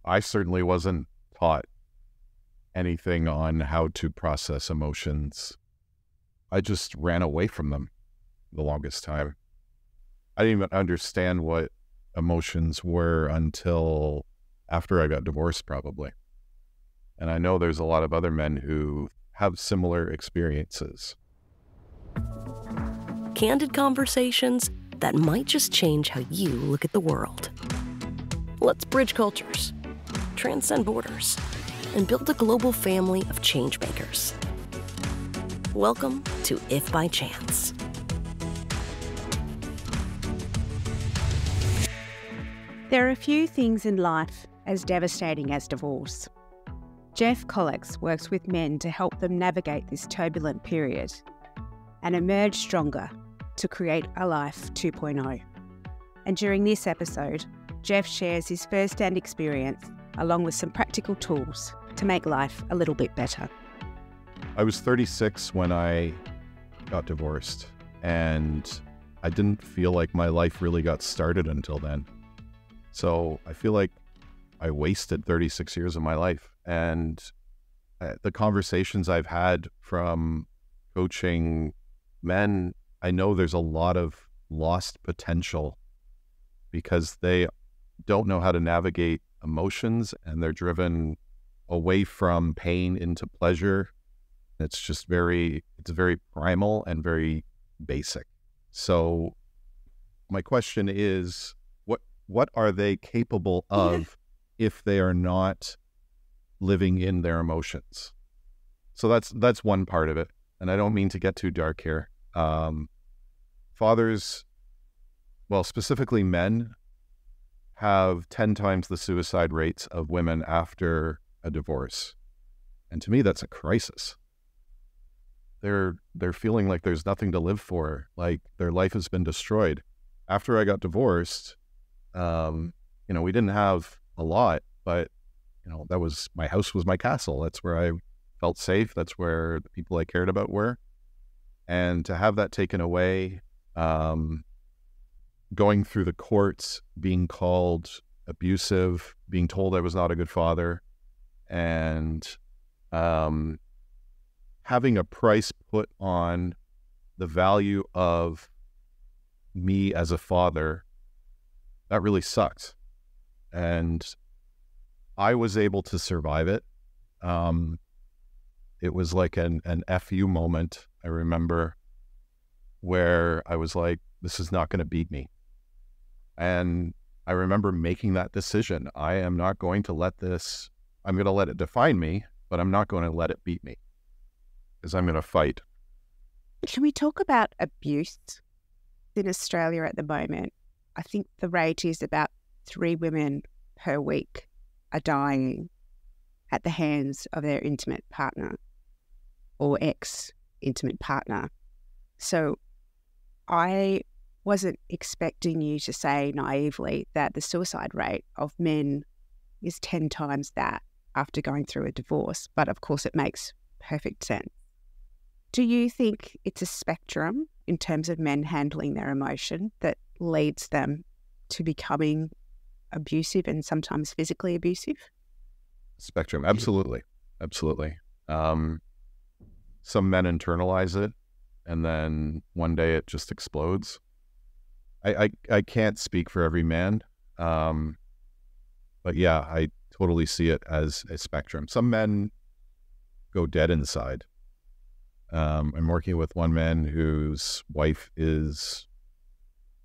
I certainly wasn't taught anything on how to process emotions. I just ran away from them the longest time. I didn't even understand what emotions were until after I got divorced, probably. And I know there's a lot of other men who have similar experiences. Candid conversations that might just change how you look at the world. Let's bridge cultures, transcend borders, and build a global family of changemakers. Welcome to If by Chance. There are a few things in life as devastating as divorce. Jeff Kollez works with men to help them navigate this turbulent period and emerge stronger to create a life 2.0. And during this episode, Jeff shares his first-hand experience along with some practical tools to make life a little bit better. I was 36 when I got divorced, and I didn't feel like my life really got started until then. So I feel like I wasted 36 years of my life. And the conversations I've had from coaching men, I know there's a lot of lost potential because they don't know how to navigate emotions, and they're driven away from pain into pleasure. It's very primal and very basic. So my question is, what are they capable of if they are not living in their emotions? So that's one part of it. And I don't mean to get too dark here. Fathers, well, specifically men, have 10 times the suicide rates of women after a divorce. And to me, that's a crisis. They're feeling like there's nothing to live for, like their life has been destroyed. After I got divorced, we didn't have a lot, but that was, my house was my castle. That's where I felt safe. That's where the people I cared about were. And to have that taken away, going through the courts, being called abusive, being told I was not a good father, and having a price put on the value of me as a father, that really sucked. And I was able to survive it. It was like an FU moment, I remember, where I was like, this is not going to beat me. And I remember making that decision. I am not going to let this, I'm going to let it define me, but I'm not going to let it beat me, because I'm going to fight. Can we talk about abuse in Australia at the moment? I think the rate is about 3 women per week are dying at the hands of their intimate partner or ex-intimate partner. So I wasn't expecting you to say naively that the suicide rate of men is 10 times that after going through a divorce, but of course it makes perfect sense. Do you think it's a spectrum in terms of men handling their emotion that leads them to becoming abusive and sometimes physically abusive? Spectrum, absolutely. Some men internalize it, and then one day it just explodes. I can't speak for every man, but yeah, I totally see it as a spectrum. Some men go dead inside. I'm working with one man whose wife is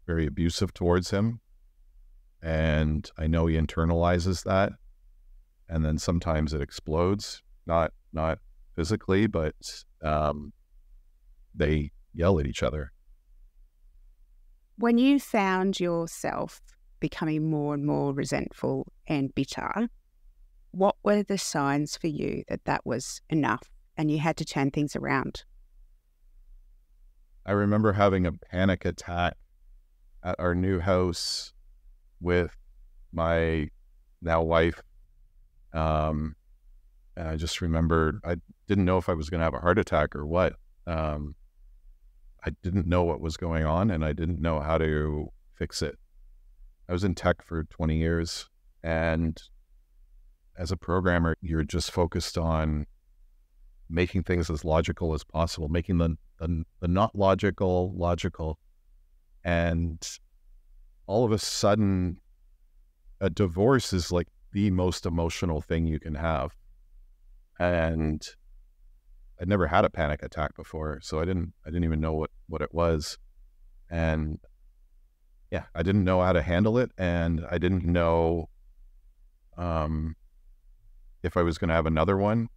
very abusive towards him, and I know he internalizes that, and then sometimes it explodes, not physically, but they yell at each other. When you found yourself becoming more and more resentful and bitter, what were the signs for you that was enough and you had to turn things around? I remember having a panic attack at our new house with my now wife. And I just remembered, I didn't know if I was going to have a heart attack or what. I didn't know what was going on, and I didn't know how to fix it. I was in tech for 20 years, and as a programmer, you're just focused on making things as logical as possible, making the not logical logical. And all of a sudden, a divorce is like the most emotional thing you can have. And I'd never had a panic attack before, so I didn't even know what it was. And yeah, I didn't know how to handle it, and I didn't know if I was going to have another one.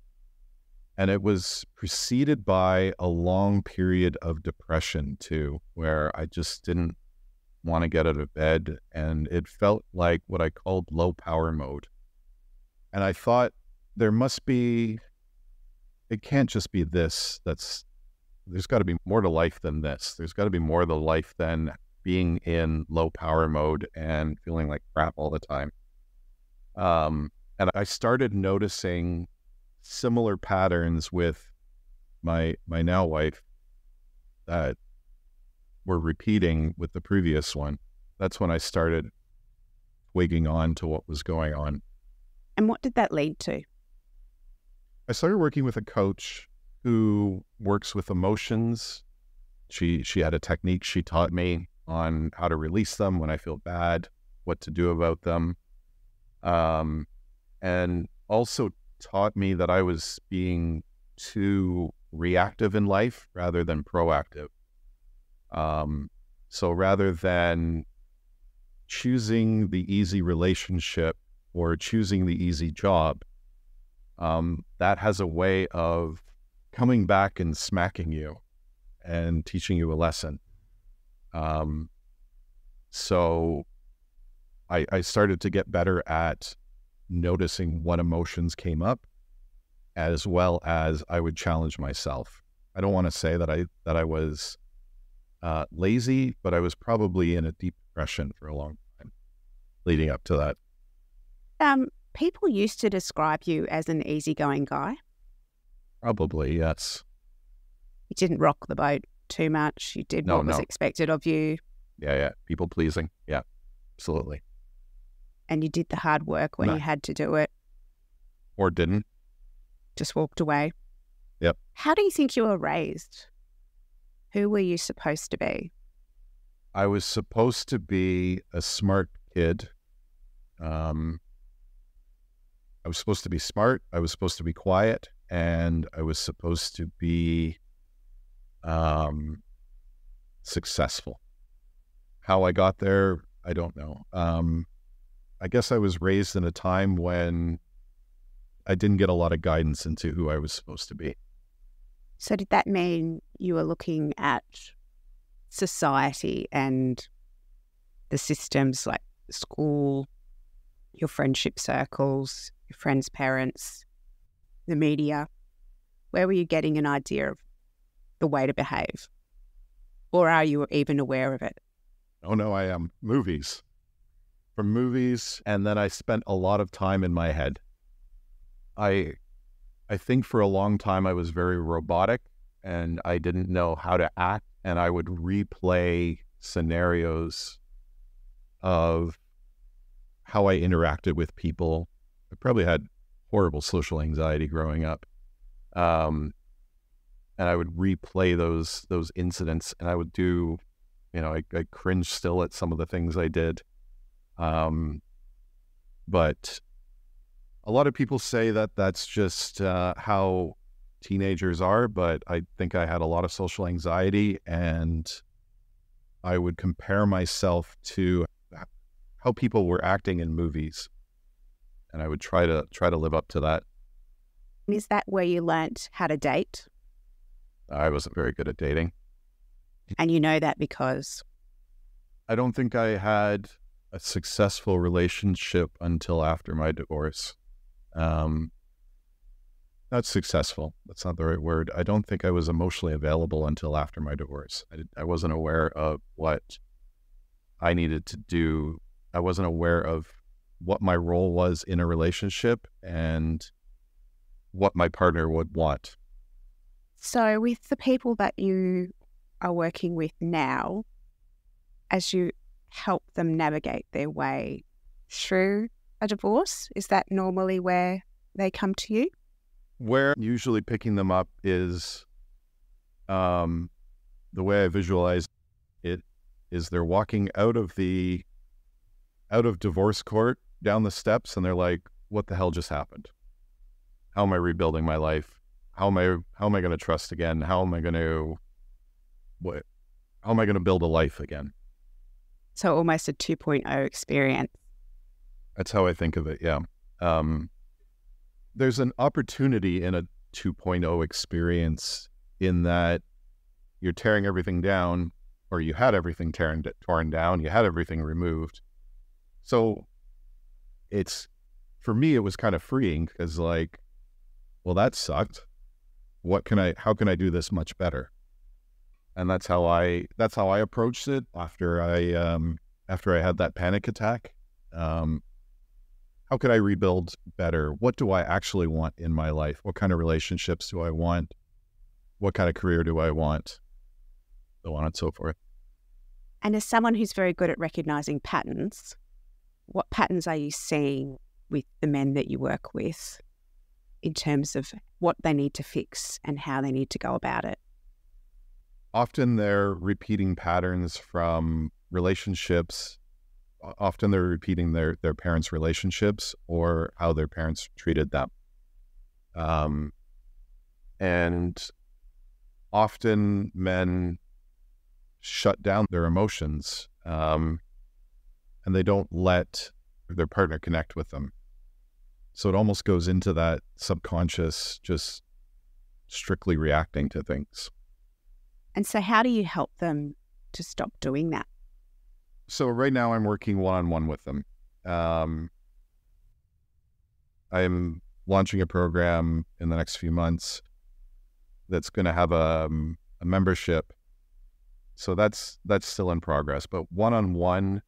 And it was preceded by a long period of depression too, where I just didn't want to get out of bed, and it felt like what I called low power mode. And I thought there must be, it can't just be this. There's got to be more to life than this. There's got to be more to life than being in low power mode and feeling like crap all the time. And I started noticing similar patterns with my now wife that were repeating with the previous one. That's when I started wigging on to what was going on. And what did that lead to? I started working with a coach who works with emotions. She had a technique she taught me on how to release them when I feel bad, what to do about them. And also taught me that I was being too reactive in life rather than proactive. So rather than choosing the easy relationship or choosing the easy job, that has a way of coming back and smacking you and teaching you a lesson. So I started to get better at noticing what emotions came up, as well as I would challenge myself. I don't want to say that I was lazy, but I was probably in a deep depression for a long time leading up to that. People used to describe you as an easygoing guy. Probably, yes. You didn't rock the boat too much. You did what was expected of you. Yeah. People pleasing. Yeah, absolutely. And you did the hard work when you had to do it. Or didn't. Just walked away. Yep. How do you think you were raised? Who were you supposed to be? I was supposed to be a smart kid. I was supposed to be smart. I was supposed to be quiet. And I was supposed to be successful. How I got there, I don't know. I guess I was raised in a time when I didn't get a lot of guidance into who I was supposed to be. So did that mean you were looking at society and the systems like school, your friendship circles, your friends' parents, the media? Where were you getting an idea of the way to behave? Or are you even aware of it? Oh, no, I am. Movies. From movies, and then I spent a lot of time in my head. I think for a long time I was very robotic, and I didn't know how to act, and I would replay scenarios of how I interacted with people. I probably had horrible social anxiety growing up. And I would replay those incidents, and I would do, I cringe still at some of the things I did. But a lot of people say that that's just how teenagers are, but I think I had a lot of social anxiety, and I would compare myself to how people were acting in movies, and I would try to live up to that. Is that where you learnt how to date? I wasn't very good at dating. And you know that because? I don't think I had a successful relationship until after my divorce. Not successful. That's not the right word. I don't think I was emotionally available until after my divorce. I wasn't aware of what I needed to do. I wasn't aware of what my role was in a relationship and what my partner would want. So with the people that you are working with now, as you help them navigate their way through a divorce? Is that normally where they come to you? Where usually picking them up is, the way I visualize it is they're walking out of divorce court down the steps, and they're like, what the hell just happened? How am I rebuilding my life? How am I going to trust again? How am I going to build a life again? So almost a 2.0 experience. That's how I think of it. Yeah. There's an opportunity in a 2.0 experience in that you're tearing everything down, or you had everything torn down, you had everything removed. So for me, it was kind of freeing, because like, well, that sucked. How can I do this much better? And that's how I approached it after I had that panic attack. How could I rebuild better? What do I actually want in my life? What kind of relationships do I want? What kind of career do I want? So on and so forth. And as someone who's very good at recognizing patterns, what patterns are you seeing with the men that you work with in terms of what they need to fix and how they need to go about it? Often they're repeating patterns from relationships. Often they're repeating their parents' relationships or how their parents treated them. And often men shut down their emotions, and they don't let their partner connect with them. So it almost goes into that subconscious, just strictly reacting to things. And so how do you help them to stop doing that? So right now I'm working one-on-one with them. I'm launching a program in the next few months that's going to have a membership. So that's still in progress. But one-on-one,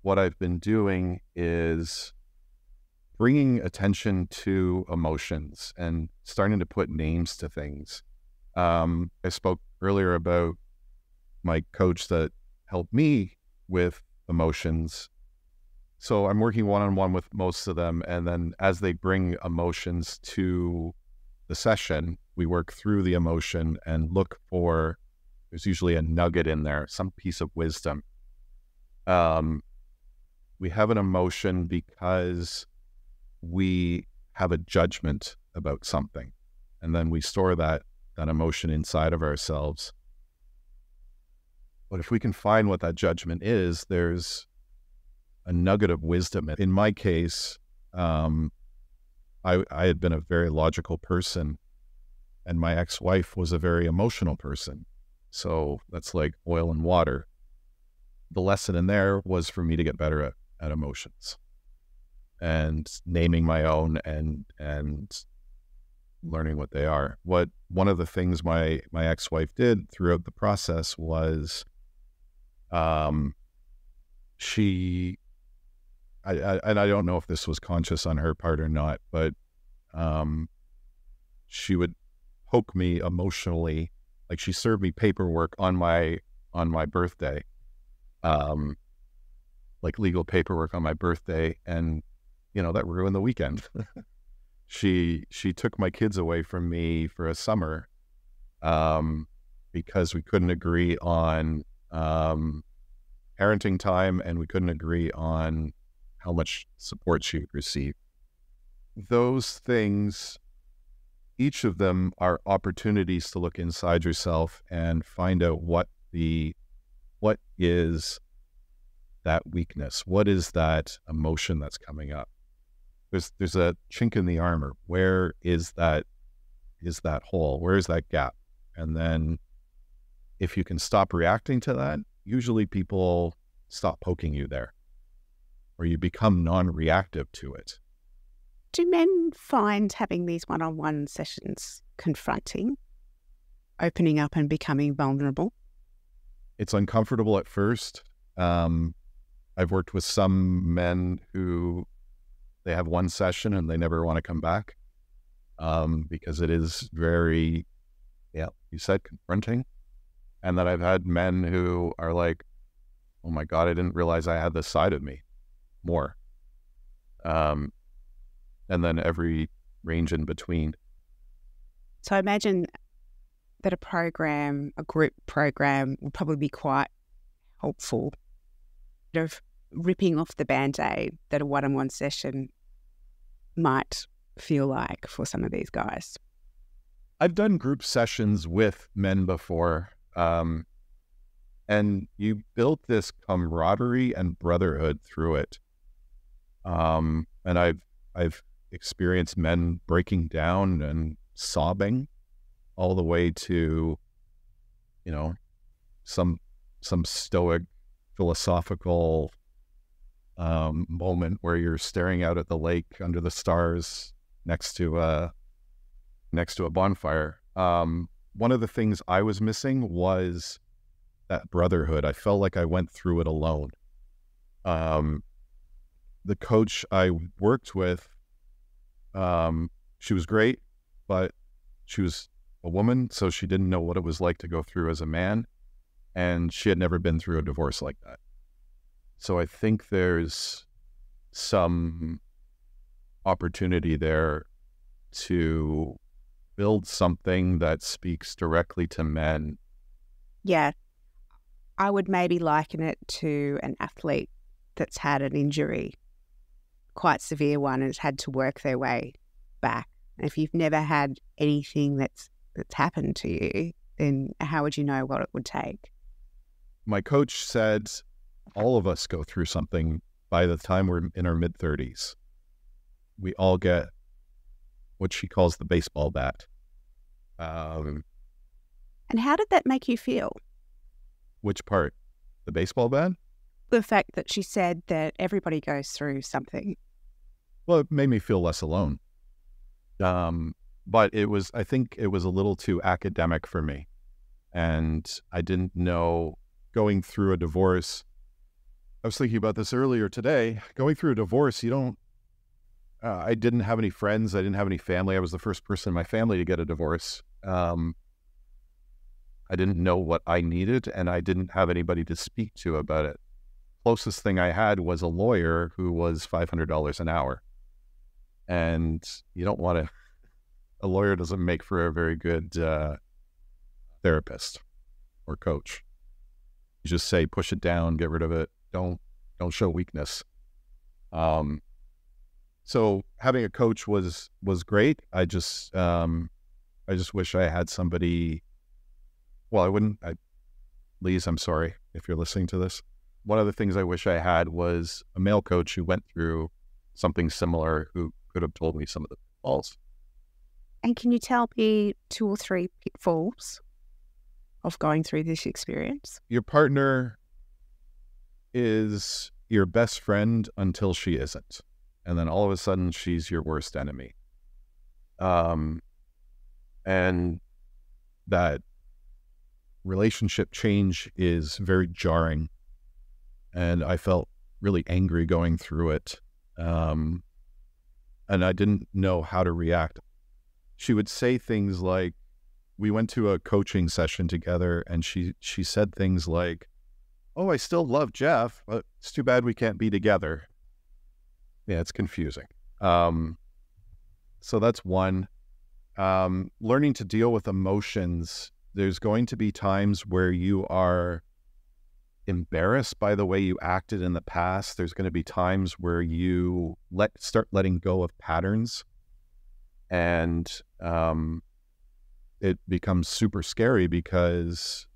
what I've been doing is bringing attention to emotions and starting to put names to things. I spoke earlier about my coach that helped me with emotions. So I'm working one-on-one with most of them. And then as they bring emotions to the session, we work through the emotion and look for, there's usually a nugget in there, some piece of wisdom. We have an emotion because we have a judgment about something, and then we store that emotion inside of ourselves. But if we can find what that judgment is, there's a nugget of wisdom. In my case, I had been a very logical person, and my ex-wife was a very emotional person. So that's like oil and water. The lesson in there was for me to get better at emotions and naming my own and learning what they are. One of the things my ex-wife did throughout the process was she, and I don't know if this was conscious on her part or not, but she would poke me emotionally. Like, she served me paperwork on my birthday, like legal paperwork on my birthday, and that ruined the weekend. She took my kids away from me for a summer because we couldn't agree on parenting time, and we couldn't agree on how much support she would receive. Those things, each of them are opportunities to look inside yourself and find out what is that weakness, what is that emotion that's coming up. There's a chink in the armor. Where is that hole? Where is that gap? And then if you can stop reacting to that, usually people stop poking you there, or you become non-reactive to it. Do men find having these one-on-one sessions confronting, opening up and becoming vulnerable? It's uncomfortable at first. I've worked with some men who they have one session and they never want to come back because it is very, you said confronting. And then I've had men who are like, oh my God, I didn't realize I had this side of me more. and then every range in between. So I imagine that a group program would probably be quite helpful, of ripping off the Band-Aid that a one-on-one session might feel like for some of these guys. I've done group sessions with men before, and you build this camaraderie and brotherhood through it. And I've experienced men breaking down and sobbing all the way to, some stoic philosophical moment where you're staring out at the lake under the stars next to a bonfire. One of the things I was missing was that brotherhood. I felt like I went through it alone. The coach I worked with, she was great, but she was a woman, so she didn't know what it was like to go through as a man, and she had never been through a divorce like that. So I think there's some opportunity there to build something that speaks directly to men. Yeah. I would maybe liken it to an athlete that's had an injury, quite severe one, and has had to work their way back. And if you've never had anything that's happened to you, then how would you know what it would take? My coach said all of us go through something by the time we're in our mid-30s. We all get what she calls the baseball bat. And how did that make you feel? Which part? The baseball bat? The fact that she said that everybody goes through something. Well, it made me feel less alone. But I think it was a little too academic for me. And I didn't know, going through a divorce, I was thinking about this earlier today. Going through a divorce, I didn't have any friends. I didn't have any family. I was the first person in my family to get a divorce. I didn't know what I needed, and I didn't have anybody to speak to about it. Closest thing I had was a lawyer who was $500 an hour. And you don't want to, a lawyer doesn't make for a very good therapist or coach. You just say, push it down, get rid of it. Don't show weakness. So having a coach was great. I just wish I had somebody. Well, Lise, I'm sorry if you're listening to this. One of the things I wish I had was a male coach who went through something similar, who could have told me some of the pitfalls. And can you tell me 2 or 3 pitfalls of going through this experience? Your partner is your best friend until she isn't. And then all of a sudden she's your worst enemy. And that relationship change is very jarring. And I felt really angry going through it. And I didn't know how to react. She would say things like, we went to a coaching session together, and she said things like, oh, I still love Jeff, but it's too bad we can't be together. Yeah, it's confusing. So that's one. Learning to deal with emotions. There's going to be times where you are embarrassed by the way you acted in the past. There's going to be times where you start letting go of patterns, and it becomes super scary because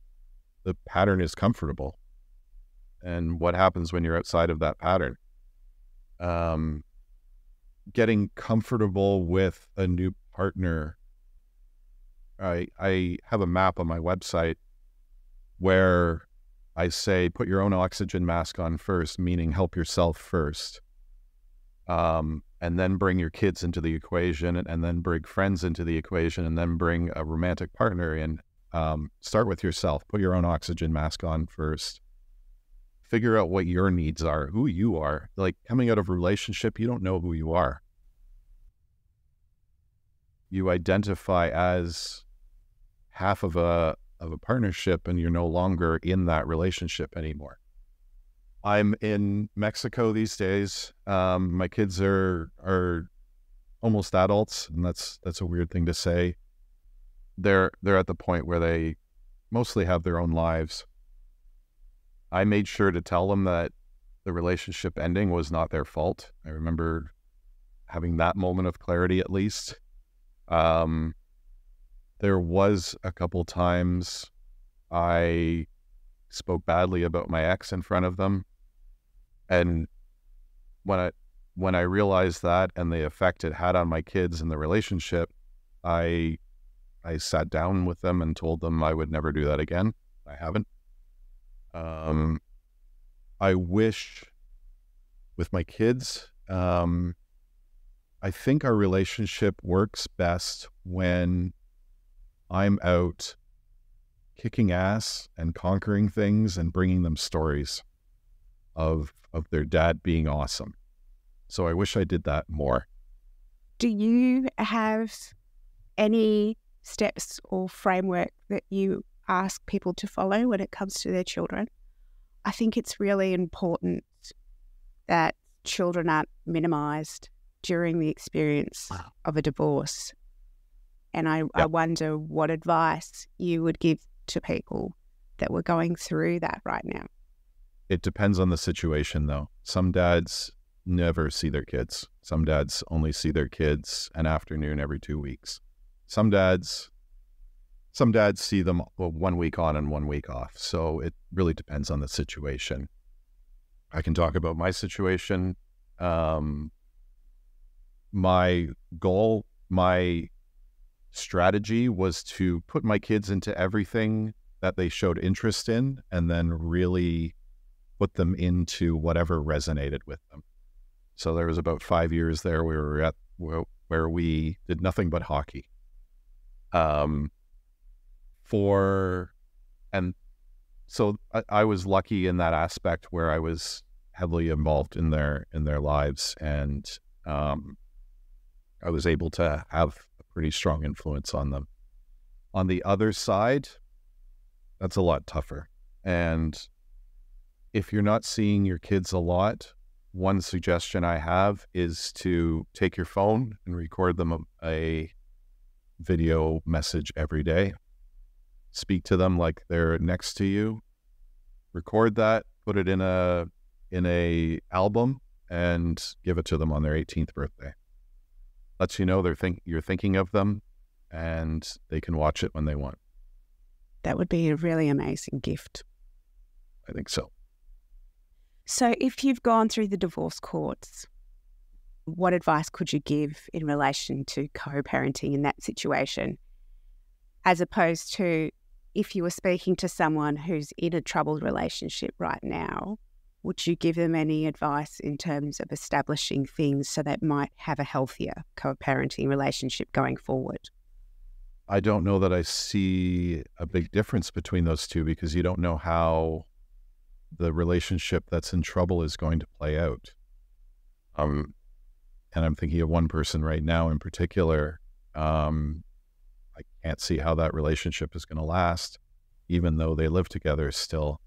the pattern is comfortable. And what happens when you're outside of that pattern? Getting comfortable with a new partner. I have a map on my website where I say, put your own oxygen mask on first, meaning help yourself first. And then bring your kids into the equation, and then bring friends into the equation, and then bring a romantic partner in. Start with yourself. Put your own oxygen mask on first. Figure out what your needs are, who you are. Like, coming out of a relationship, you don't know who you are. You identify as half of a partnership, and you're no longer in that relationship anymore. I'm in Mexico these days. My kids are almost adults, and that's a weird thing to say. They're at the point where they mostly have their own lives. I made sure to tell them that the relationship ending was not their fault. I remember having that moment of clarity, at least. There was a couple times I spoke badly about my ex in front of them. And when I realized that and the effect it had on my kids and the relationship, I sat down with them and told them I would never do that again. I haven't. I wish with my kids, I think our relationship works best when I'm out kicking ass and conquering things and bringing them stories of their dad being awesome. So I wish I did that more. Do you have any steps or framework that you ask people to follow when it comes to their children? I think it's really important that children aren't minimised during the experience of a divorce. And I wonder what advice you would give to people that were going through that right now. It depends on the situation, though. Some dads never see their kids. Some dads only see their kids an afternoon every 2 weeks. Some dads see them 1 week on and 1 week off. So it really depends on the situation. I can talk about my situation. My goal, my strategy was to put my kids into everything that they showed interest in and then really put them into whatever resonated with them. So there was about 5 years there we were at where we did nothing but hockey. And so I was lucky in that aspect where I was heavily involved in their lives, and I was able to have a pretty strong influence on them. On the other side, that's a lot tougher. And if you're not seeing your kids a lot, one suggestion I have is to take your phone and record them a video message every day. Speak to them like they're next to you. Record that, put it in a album, and give it to them on their 18th birthday. Lets you know you're thinking of them, and they can watch it when they want. That would be a really amazing gift. I think so. So if you've gone through the divorce courts, what advice could you give in relation to co-parenting in that situation, as opposed to if you were speaking to someone who's in a troubled relationship right now? Would you give them any advice in terms of establishing things so that might have a healthier co-parenting relationship going forward? I don't know that I see a big difference between those two, because you don't know how the relationship that's in trouble is going to play out. And I'm thinking of one person right now in particular. I can't see how that relationship is going to last, even though they live together still.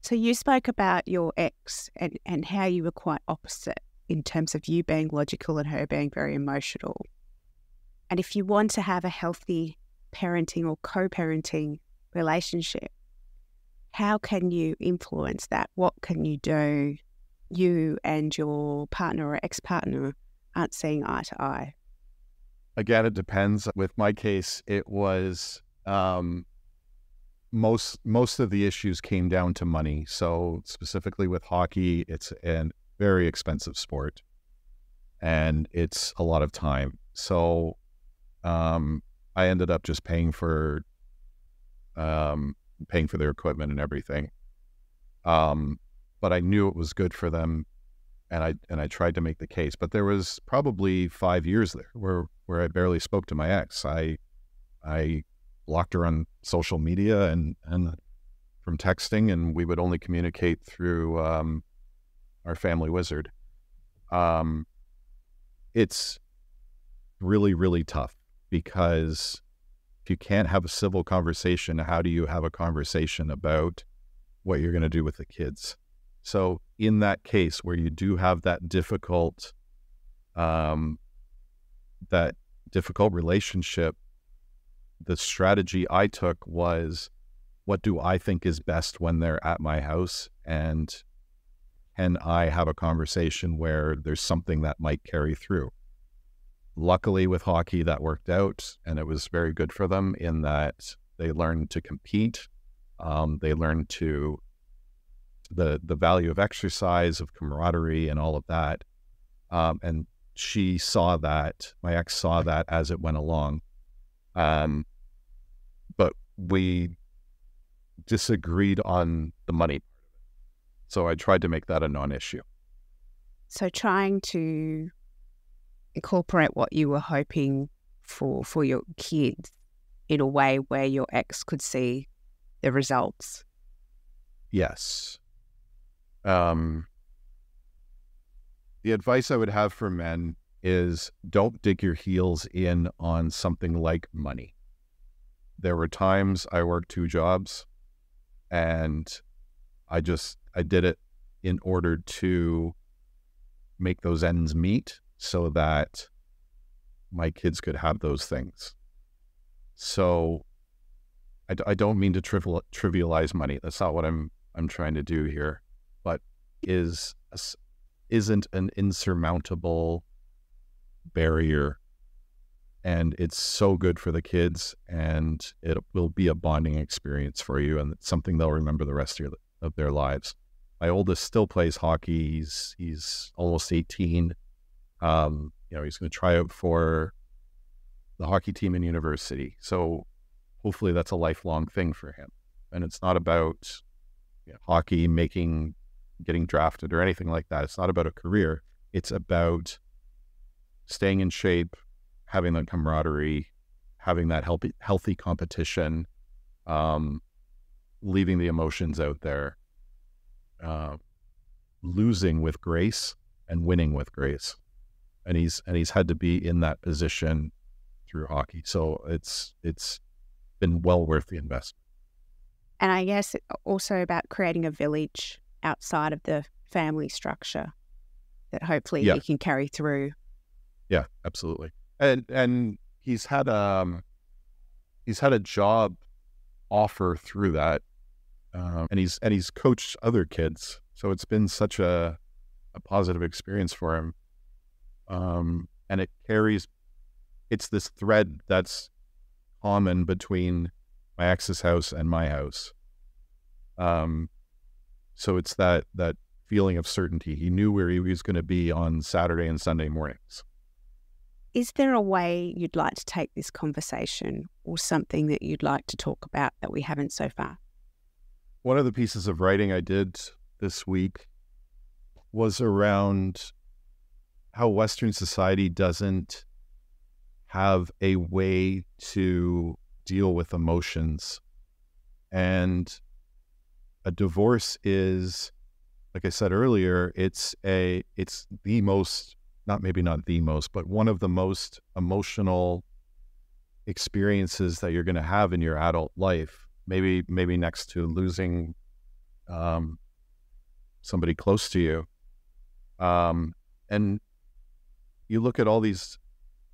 So you spoke about your ex and how you were quite opposite in terms of you being logical and her being very emotional. And if you want to have a healthy parenting or co-parenting relationship, how can you influence that? What can you do? You and your partner or ex-partner aren't seeing eye to eye. Again, it depends. With my case, it was most of the issues came down to money. So specifically with hockey, it's a very expensive sport, and it's a lot of time. So I ended up just paying for their equipment and everything. But I knew it was good for them, and I tried to make the case. But there was probably 5 years there where I barely spoke to my ex. I blocked her on social media and from texting, and we would only communicate through our family wizard. It's really, really tough, because if you can't have a civil conversation, how do you have a conversation about what you're going to do with the kids? So in that case where you do have that difficult relationship, the strategy I took was, what do I think is best when they're at my house? And can I have a conversation where there's something that might carry through? Luckily with hockey that worked out, and it was very good for them in that they learned to compete. They learned to the value of exercise, of camaraderie, and all of that. And she saw that, my ex saw that as it went along. But we disagreed on the money. So I tried to make that a non-issue. So trying to incorporate what you were hoping for your kids in a way where your ex could see the results. Yes. The advice I would have for men is, don't dig your heels in on something like money. There were times I worked 2 jobs and I did it in order to make those ends meet so that my kids could have those things. So I don't mean to trivialize money. That's not what I'm trying to do here, but isn't an insurmountable barrier, and it's so good for the kids, and it will be a bonding experience for you, and it's something they'll remember the rest of their lives. My oldest still plays hockey. He's almost 18. He's going to try out for the hockey team in university. So hopefully that's a lifelong thing for him. And it's not about hockey getting drafted or anything like that. It's not about a career. It's about staying in shape, having that camaraderie, having that healthy competition, leaving the emotions out there, losing with grace and winning with grace. And he's had to be in that position through hockey. So it's been well worth the investment. And I guess also about creating a village outside of the family structure that hopefully he can carry through. Yeah, absolutely. And he's had a job offer through that, and he's coached other kids. So it's been such a positive experience for him. And it's this thread that's common between my ex's house and my house. So it's that feeling of certainty. He knew where he was going to be on Saturday and Sunday mornings. Is there a way you'd like to take this conversation, or something that you'd like to talk about that we haven't so far? One of the pieces of writing I did this week was around how Western society doesn't have a way to deal with emotions. And a divorce is, like I said earlier, it's the most, maybe not the most, but one of the most emotional experiences that you're going to have in your adult life. Maybe next to losing somebody close to you. And you look at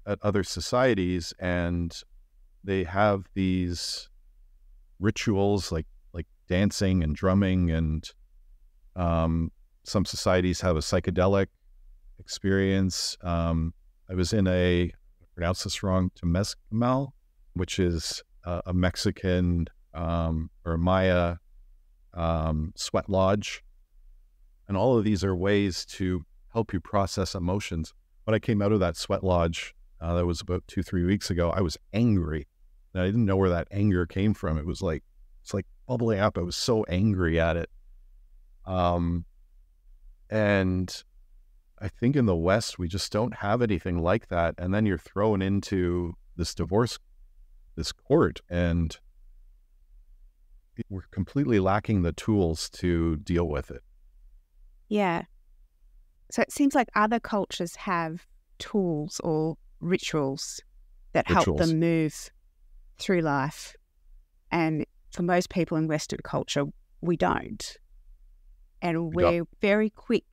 at other societies, and they have these rituals like dancing and drumming, and some societies have a psychedelic experience. I was in I pronounce this wrong, Temescal, which is a Mexican or a Maya sweat lodge. And all of these are ways to help you process emotions. When I came out of that sweat lodge, that was about 2-3 weeks ago, I was angry. And I didn't know where that anger came from. It's like bubbling up. I was so angry at it. And I think in the West, we just don't have anything like that. And then you're thrown into this court, and we're completely lacking the tools to deal with it. Yeah. So it seems like other cultures have tools or rituals that help them move through life. And for most people in Western culture, we don't. And We got we're very quick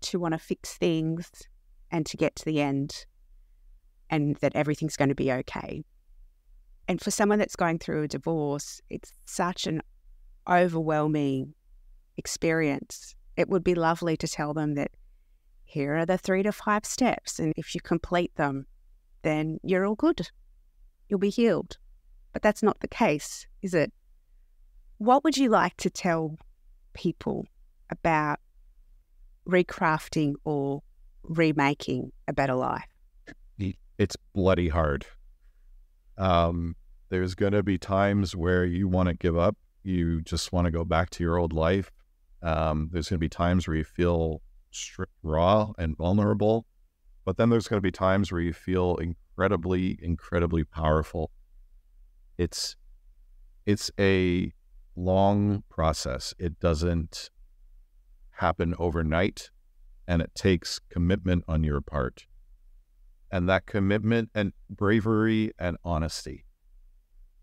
to want to fix things and to get to the end and that everything's going to be okay. And for someone that's going through a divorce, it's such an overwhelming experience. It would be lovely to tell them that here are the 3 to 5 steps, and if you complete them, then you're all good. You'll be healed. But that's not the case, is it? What would you like to tell people about recrafting or remaking a better life? it's bloody hard. There's going to be times where you want to give up. You just want to go back to your old life. There's going to be times where you feel raw and vulnerable, but then there's going to be times where you feel incredibly, incredibly powerful. It's a long process. It doesn't happen overnight, and it takes commitment on your part. And that commitment and bravery and honesty,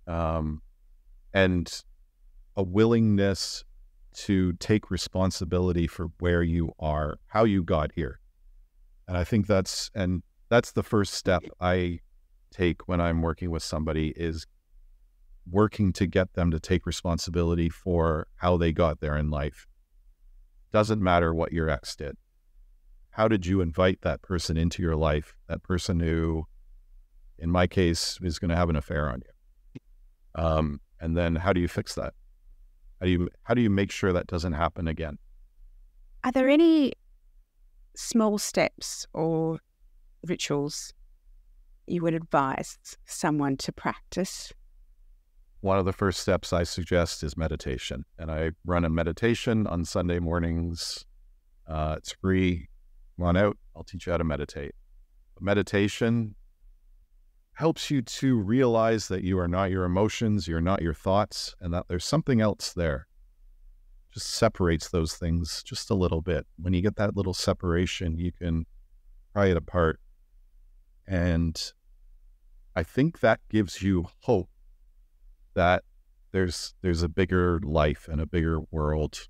and a willingness to take responsibility for where you are, how you got here. And I think that's the first step I take when I'm working with somebody, is working to get them to take responsibility for how they got there in life. Doesn't matter what your ex did. How did you invite that person into your life? That person who, in my case, is going to have an affair on you. And then how do you fix that? How do you make sure that doesn't happen again? Are there any small steps or rituals you would advise someone to practice? One of the first steps I suggest is meditation. And I run a meditation on Sunday mornings. It's free. Come on out. I'll teach you how to meditate. Meditation helps you to realize that you are not your emotions, you're not your thoughts, and that there's something else there. Just separates those things just a little bit. When you get that little separation, you can pry it apart. And I think that gives you hope that there's a bigger life and a bigger world.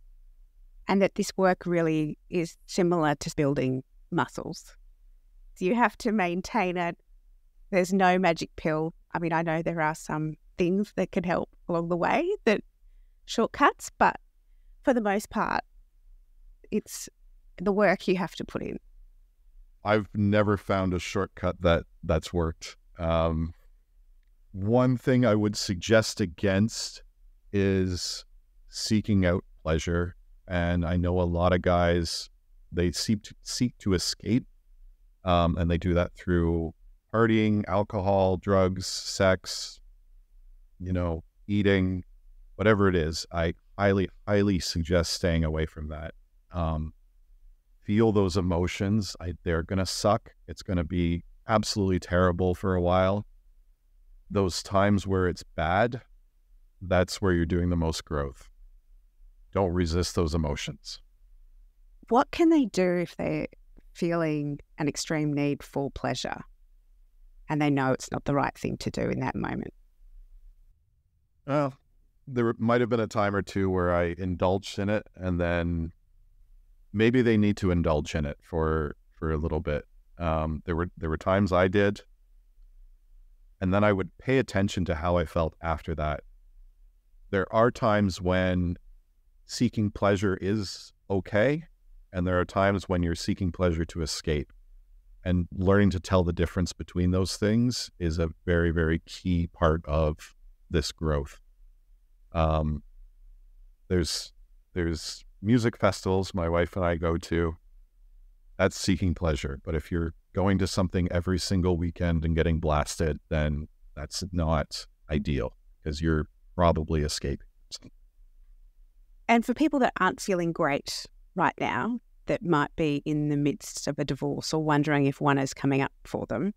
And that this work really is similar to building muscles. You have to maintain it. There's no magic pill. I mean, I know there are some things that can help along the way, that shortcuts, but for the most part, it's the work you have to put in. I've never found a shortcut that's worked. One thing I would suggest against is seeking out pleasure. And I know a lot of guys, they seek to escape, and they do that through partying, alcohol, drugs, sex, eating, whatever it is. I highly, highly suggest staying away from that. Feel those emotions. They're going to suck. It's going to be absolutely terrible for a while. Those times where it's bad, that's where you're doing the most growth. Don't resist those emotions. What can they do if they're feeling an extreme need for pleasure and they know it's not the right thing to do in that moment? Well, there might have been a time or two where I indulged in it, and then maybe they need to indulge in it for a little bit. There were times I did, and then I would pay attention to how I felt after that. There are times when seeking pleasure is okay, and there are times when you're seeking pleasure to escape. And learning to tell the difference between those things is a very, very key part of this growth. There's music festivals my wife and I go to. That's seeking pleasure. But if you're going to something every single weekend and getting blasted, then that's not ideal, because you're probably escaping. And for people that aren't feeling great right now, that might be in the midst of a divorce or wondering if one is coming up for them,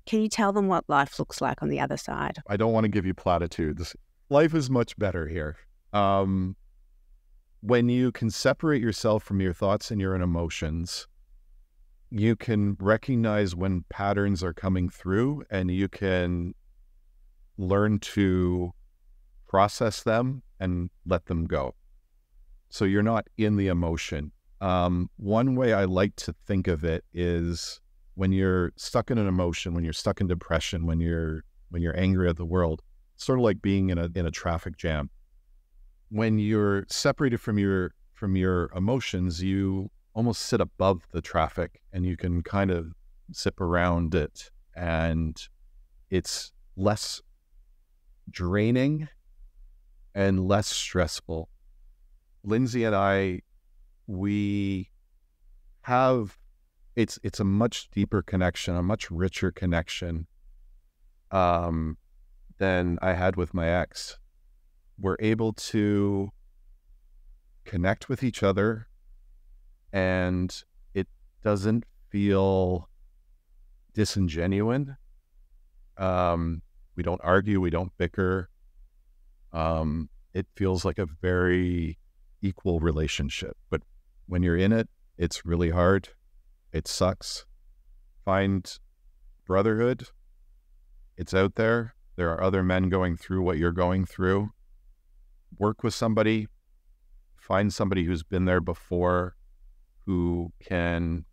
can you tell them what life looks like on the other side? I don't want to give you platitudes. Life is much better here. When you can separate yourself from your thoughts and your emotions, you can recognize when patterns are coming through, and you can learn to process them and let them go. So you're not in the emotion. One way I like to think of it is when you're stuck in an emotion, when you're stuck in depression, when you're angry at the world, sort of like being in a traffic jam. When you're separated from your emotions, you almost sit above the traffic and you can kind of zip around it, and it's less draining and less stressful. Lindsay and I, we have, it's a much deeper connection, a much richer connection than I had with my ex. We're able to connect with each other, and it doesn't feel disingenuous. We don't argue, we don't bicker. It feels like a very equal relationship. But when you're in it, it's really hard. It sucks. Find brotherhood. It's out there. There are other men going through what you're going through. Work with somebody. Find somebody who's been there before, who can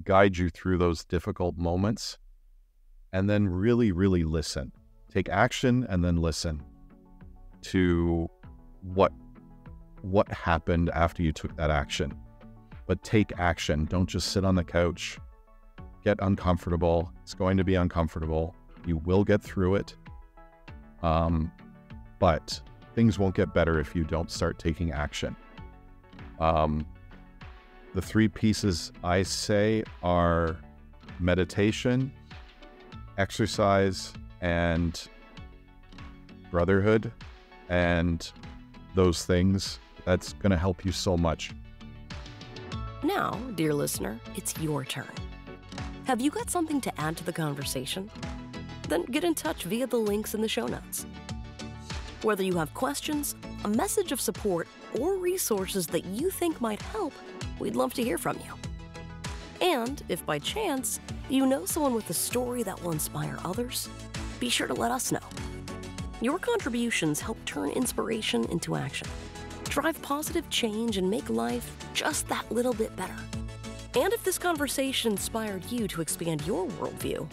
guide you through those difficult moments, and then really, really listen. Take action and then listen to what happened after you took that action. But take action. Don't just sit on the couch. Get uncomfortable. It's going to be uncomfortable. You will get through it. But things won't get better if you don't start taking action. The three pieces I say are meditation, exercise, and brotherhood. And those things, that's going to help you so much. Now, dear listener, it's your turn. Have you got something to add to the conversation? Then get in touch via the links in the show notes. Whether you have questions, a message of support, or resources that you think might help, we'd love to hear from you. And if by chance you know someone with a story that will inspire others, be sure to let us know. Your contributions help turn inspiration into action, drive positive change, and make life just that little bit better. And if this conversation inspired you to expand your worldview,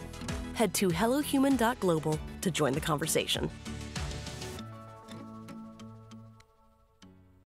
head to HelloHuman.global to join the conversation.